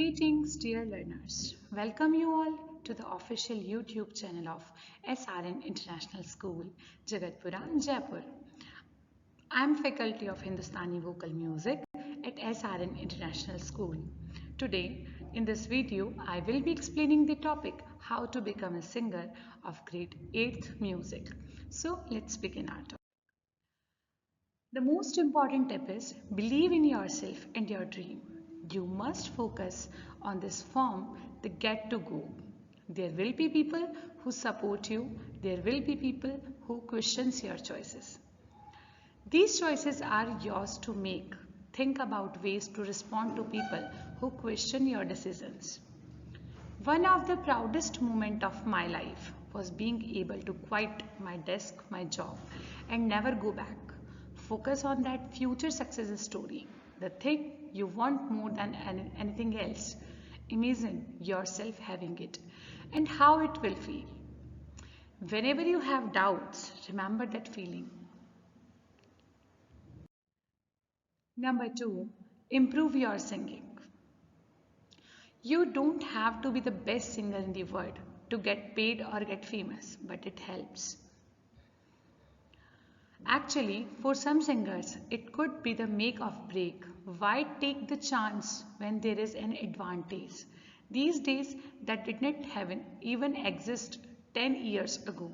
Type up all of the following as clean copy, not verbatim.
Greetings, dear learners. Welcome you all to the official YouTube channel of SRN International School, Jagatpura, Jaipur. I am faculty of Hindustani Vocal Music at SRN International School. Today, in this video, I will be explaining the topic how to become a singer of grade 8th music. So, let's begin our talk. The most important tip is believe in yourself and your dream. You must focus on this form, the get to go. There will be people who support you. There will be people who questions your choices. These choices are yours to make. Think about ways to respond to people who question your decisions. One of the proudest moments of my life was being able to quit my desk, my job, and never go back. Focus on that future success story, the thing you want more than anything else. Imagine yourself having it and how it will feel. Whenever you have doubts, remember that feeling. Number 2, improve your singing. You don't have to be the best singer in the world to get paid or get famous, but it helps. Actually, for some singers, it could be the make or break. Why take the chance when there is an advantage? These days, that did not even exist 10 years ago.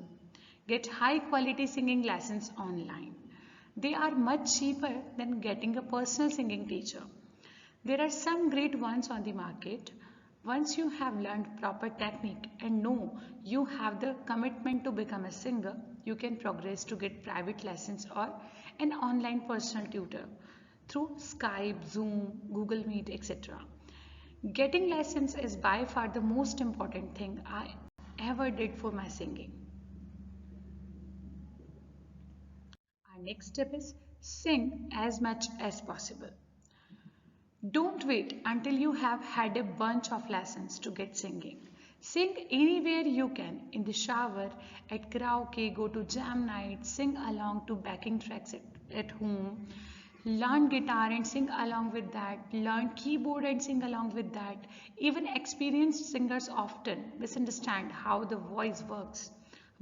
Get high quality singing lessons online. They are much cheaper than getting a personal singing teacher. There are some great ones on the market. Once you have learned proper technique and know you have the commitment to become a singer, you can progress to get private lessons or an online personal tutor through Skype, Zoom, Google Meet, etc. Getting lessons is by far the most important thing I ever did for my singing. Our next step is sing as much as possible. Don't wait until you have had a bunch of lessons to get singing. Sing anywhere you can, in the shower, at karaoke, go to jam night, sing along to backing tracks at home, learn guitar and sing along with that, learn keyboard and sing along with that. Even experienced singers often misunderstand how the voice works.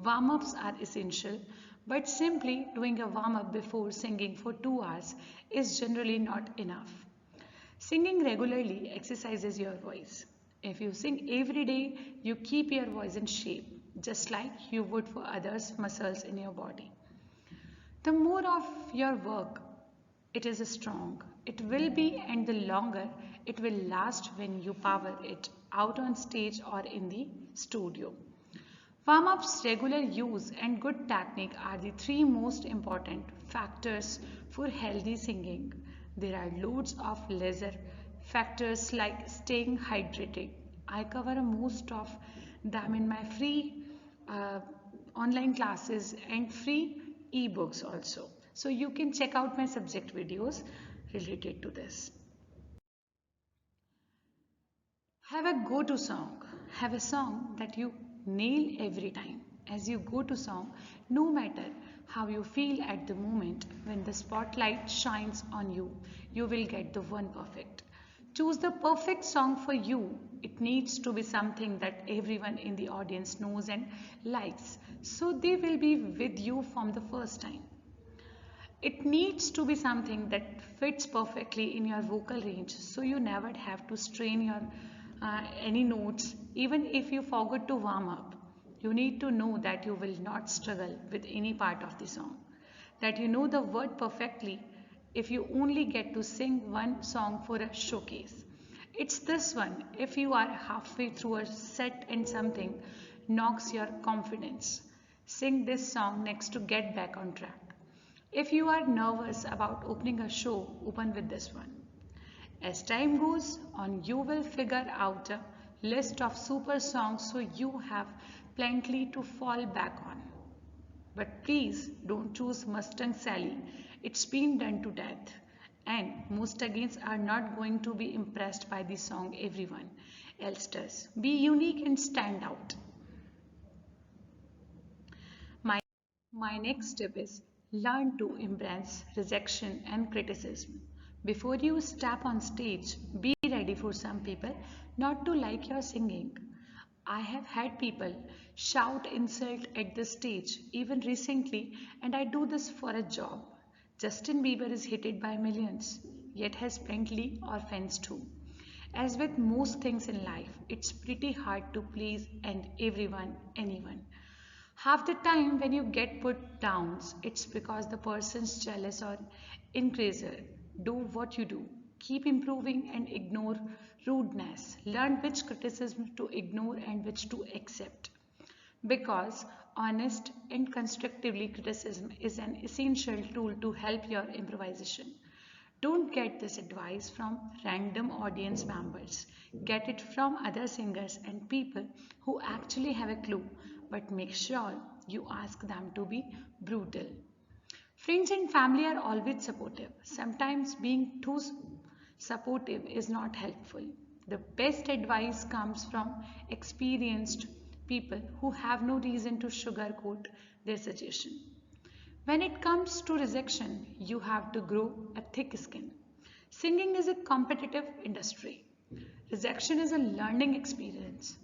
Warm-ups are essential, but simply doing a warm-up before singing for 2 hours is generally not enough. Singing regularly exercises your voice. If you sing every day, you keep your voice in shape, just like you would for others' muscles in your body. The more of your work it is strong, it will be, and the longer it will last when you power it out on stage or in the studio. Warm-ups, regular use and good technique are the 3 most important factors for healthy singing. There are loads of lesser factors like staying hydrated. I cover most of them in my free online classes and free ebooks also. So you can check out my subject videos related to this. Have a go-to song. Have a song that you nail every time. As you go to song, no matter how you feel at the moment when the spotlight shines on you, you will get the one perfect. Choose the perfect song for you. It needs to be something that everyone in the audience knows and likes, so they will be with you from the first time. It needs to be something that fits perfectly in your vocal range, so you never have to strain your any notes even if you forgot to warm up. You need to know that you will not struggle with any part of the song, that you know the word perfectly if you only get to sing one song for a showcase. It's this one if you are halfway through a set and something knocks your confidence. Sing this song next to get back on track. If you are nervous about opening a show, open with this one. As time goes on, you will figure out a list of super songs so you have plenty to fall back on. But please don't choose Mustang Sally. It's been done to death. And most against are not going to be impressed by the song everyone else does. Be unique and stand out. My next tip is learn to embrace rejection and criticism. Before you step on stage, be ready for some people not to like your singing. I have had people shout insult at the stage, even recently, and I do this for a job. Justin Bieber is hated by millions, yet has plenty of fans too. As with most things in life, it's pretty hard to please and everyone, anyone. Half the time when you get put downs, it's because the person's jealous or increaser. Do what you do. Keep improving and ignore rudeness. Learn which criticism to ignore and which to accept. Because honest and constructively criticism is an essential tool to help your improvisation. Don't get this advice from random audience members. Get it from other singers and people who actually have a clue, but make sure you ask them to be brutal. Friends and family are always supportive. Sometimes being too supportive is not helpful. The best advice comes from experienced people who have no reason to sugarcoat their suggestion. When it comes to rejection, you have to grow a thick skin. Singing is a competitive industry. Rejection is a learning experience.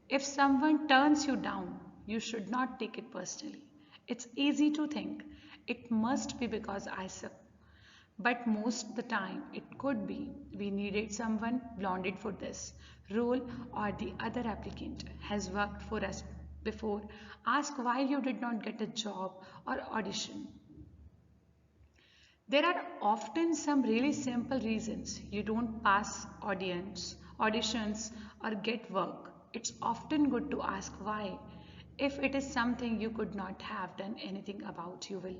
If someone turns you down, you should not take it personally. It's easy to think it must be because I suck. But most the time it could be we needed someone blonded for this role or the other applicant has worked for us before. Ask why you did not get a job or audition. There are often some really simple reasons you don't pass auditions or get work. It's often good to ask why. If it is something you could not have done anything about, you will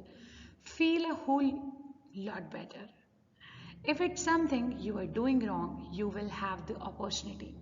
feel a whole lot better. If it's something you are doing wrong, you will have the opportunity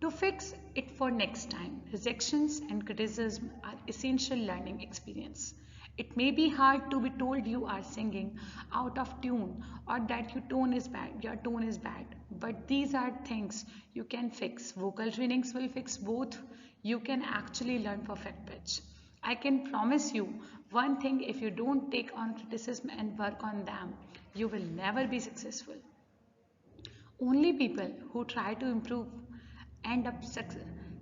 to fix it for next time. Rejections and criticism are essential learning experience. It may be hard to be told you are singing out of tune or that your tone is bad, but these are things you can fix. Vocal trainings will fix both. You can actually learn perfect pitch. I can promise you one thing, if you don't take on criticism and work on them, you will never be successful. Only people who try to improve end up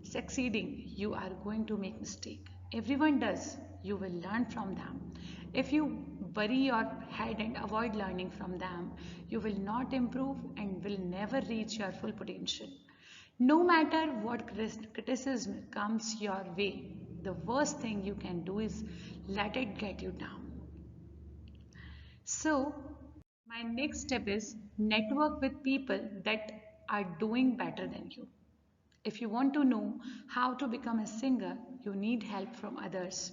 succeeding. You are going to make mistake. Everyone does. You will learn from them. If you bury your head and avoid learning from them, you will not improve and will never reach your full potential. No matter what criticism comes your way, the worst thing you can do is let it get you down. So, my next step is network with people that are doing better than you. If you want to know how to become a singer, you need help from others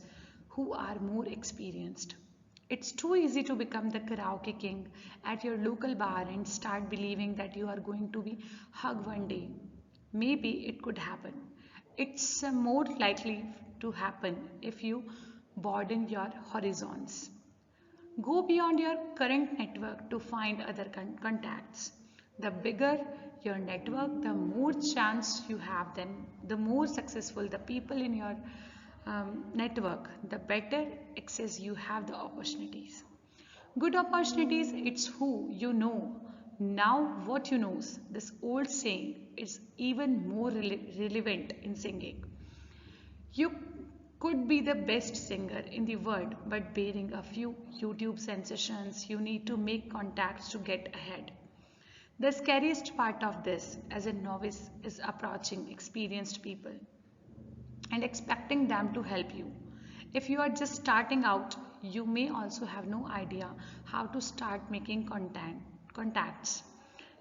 who are more experienced. It's too easy to become the karaoke king at your local bar and start believing that you are going to be hugged one day. Maybe it could happen. It's more likely to happen if you broaden your horizons. Go beyond your current network to find other contacts. The bigger your network, the more chance you have, then the more successful the people in your network, the better access you have the opportunities. Good opportunities, it's who you know. Now what you knows. This old saying is even more relevant in singing. You could be the best singer in the world, but bearing a few YouTube sensations, you need to make contacts to get ahead. The scariest part of this as a novice is approaching experienced people and expecting them to help you. If you are just starting out, you may also have no idea how to start making contacts.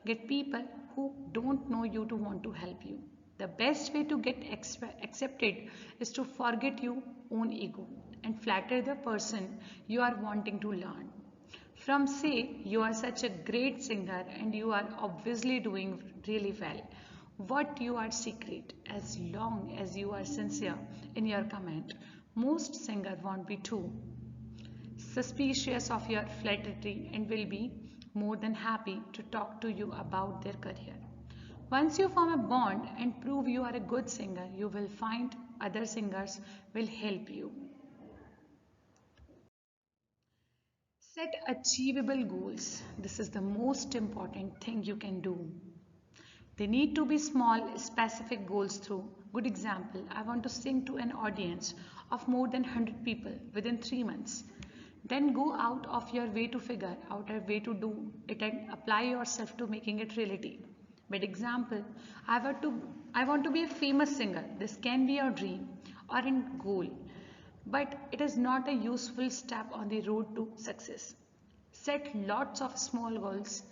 Get people who don't know you to want to help you. The best way to get accepted is to forget your own ego and flatter the person you are wanting to learn from. Say you are such a great singer and you are obviously doing really well. What you are secret, as long as you are sincere in your comment. Most singers won't be too suspicious of your flattery and will be more than happy to talk to you about their career. Once you form a bond and prove you are a good singer, you will find other singers will help you. Set achievable goals. This is the most important thing you can do. They need to be small, specific goals through. Good example, I want to sing to an audience of more than 100 people within 3 months. Then go out of your way to figure out a way to do it and apply yourself to making it reality. But example, I want to be a famous singer. This can be your dream or a goal, but it is not a useful step on the road to success. Set lots of small goals.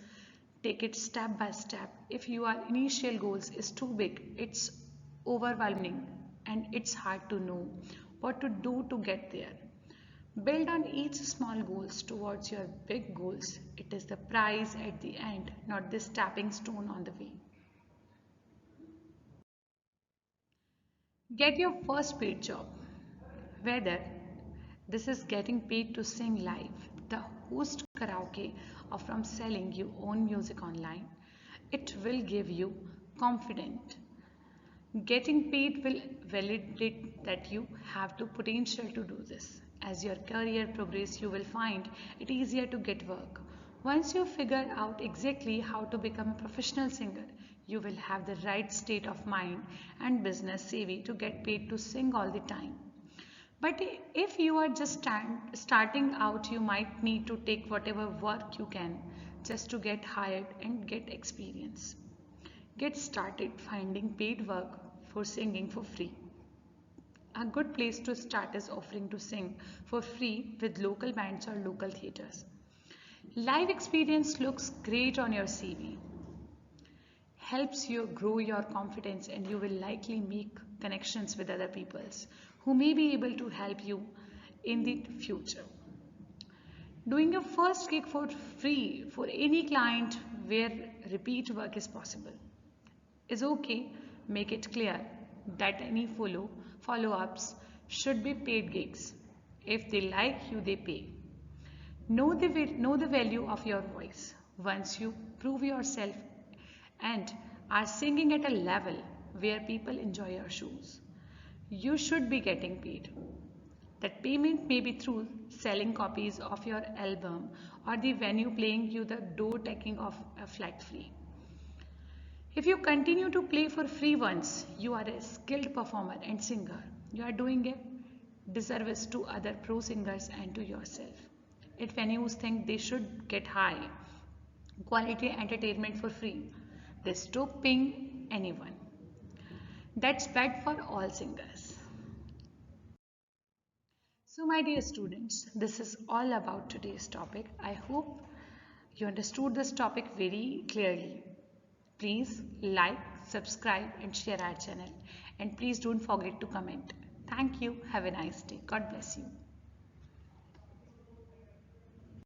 Take it step by step. If your initial goals is too big, it's overwhelming and it's hard to know what to do to get there. Build on each small goals towards your big goals. It is the prize at the end, not the stepping stone on the way. Get your first paid job. Whether this is getting paid to sing live, the host karaoke, or from selling your own music online, it will give you confidence. Getting paid will validate that you have the potential to do this. As your career progresses, you will find it easier to get work. Once you figure out exactly how to become a professional singer, you will have the right state of mind and business savvy to get paid to sing all the time. But if you are just starting out, you might need to take whatever work you can just to get hired and get experience. Get started finding paid work for singing for free. A good place to start is offering to sing for free with local bands or local theatres. Live experience looks great on your CV, helps you grow your confidence, and you will likely make connections with other peoples who may be able to help you in the future. Doing your first gig for free for any client where repeat work is possible is okay. Make it clear that any follow-ups should be paid gigs. If they like you, they pay. Know the value of your voice. Once you prove yourself and are singing at a level where people enjoy your shows, you should be getting paid. That payment may be through selling copies of your album or the venue playing you the door taking of a flat fee. If you continue to play for free once, you are a skilled performer and singer. You are doing a disservice to other pro singers and to yourself. If venues think they should get high quality entertainment for free, they stop paying anyone. That's bad for all singers. So, my dear students, this is all about today's topic. I hope you understood this topic very clearly. Please like, subscribe, and share our channel. And please don't forget to comment. Thank you. Have a nice day. God bless you.